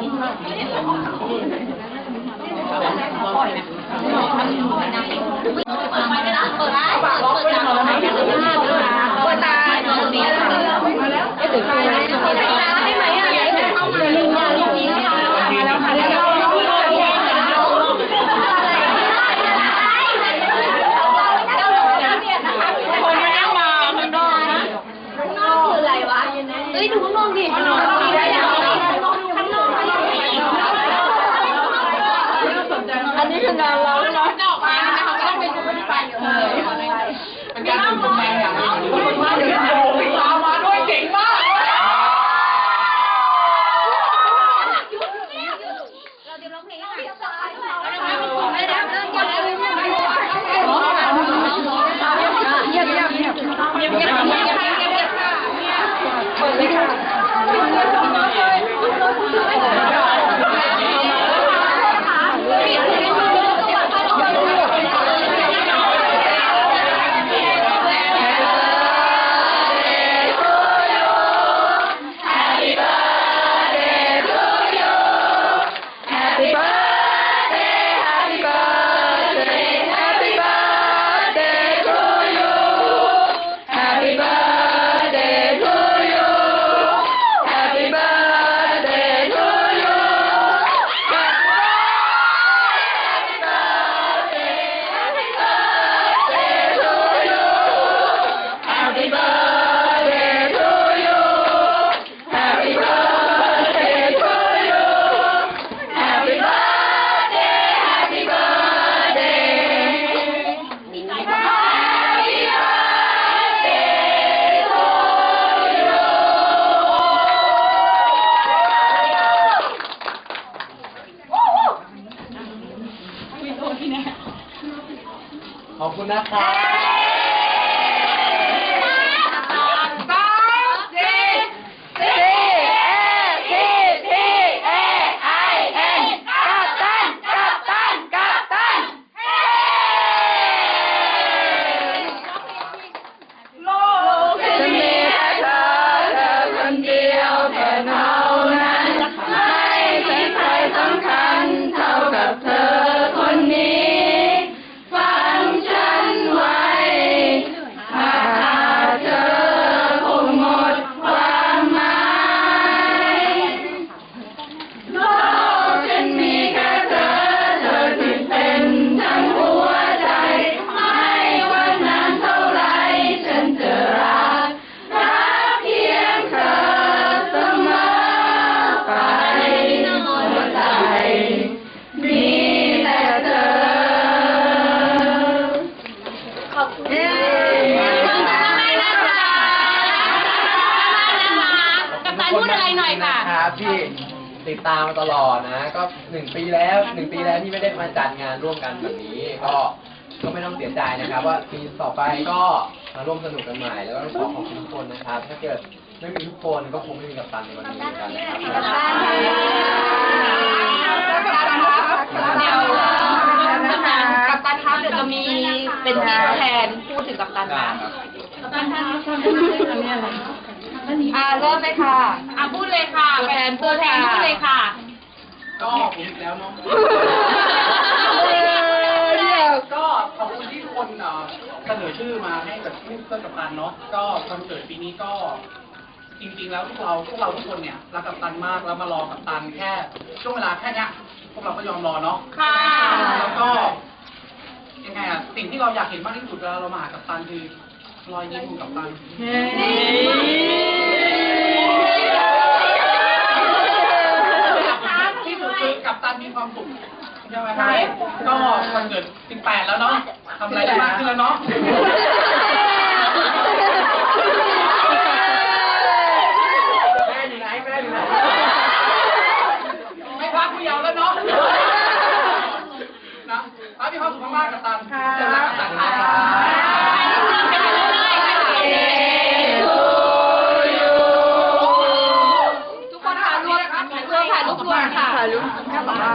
ดูข้างนอกดิข้างนอกได้ยังข้างนอกอันนี้คืองานเราเนาะออกมาเขาก็ต้องเป็นคนที่ไปเป็นการทำงานอย่างนี้คนมากเลยตามมาด้วยเก่งมากเราเดี๋ยวร้องเพลงกันเงียบเงียบเงียบเงียบเงียบเงียบเงียบเงียบเปิดเลยค่ะขอบคุณนะครับครับที่ติดตามมาตลอดนะก็1 ปีแล้วที่ไม่ได้มาจัดงานร่วมกันแบบนี้ก็ไม่ต้องเสียใจนะครับว่าปีต่อไปก็มาร่วมสนุกกันใหม่แล้วก็ขอขอบคุณทุกคนนะครับถ้าเกิดไม่มีทุกคนก็คงไม่มีกัปตันในวันนี้กันนะครับเดี๋ยวกัปตันครับเดี๋ยวจะมีเป็นที่แทนพูดถึงกัปตันนะกัปตันท่านพูดเรื่องอะไรเริ่มเลยค่ะพูดเลยค่ะตัวแทนพูดเลยค่ะก็ผมอีกแล้วเนาะก็ขอบคุณที่ทุกคนเสนอชื่อมาให้กับผู้เพื่อนกัปตันเนาะก็คอนเสิร์ตปีนี้ก็จริงๆแล้วพวกเราทุกคนเนี่ยรักกัปตันมากแล้วมารอกัปตันแค่ช่วงเวลาแค่นี้พวกเราก็ยอมรอเนาะค่ะแล้วก็ยังไงสิ่งที่เราอยากเห็นมากที่สุดเวลาเรามาหากัปตันคือรอยยิ้มของกัปตันที่สุดคือกัปตันมีความสุขใช่ไหมครับก็วันเกิด18แล้วเนาะทำอะไรได้มากขึ้นแล้วเนาะแม่อยู่ไหนไม่พักผู้เยาว์แล้วเนาะนะมีความสุขมากกัปตันจะรักกัปตันทุกคนถ่ายรูปค่ะถ่ายรูปค่ะ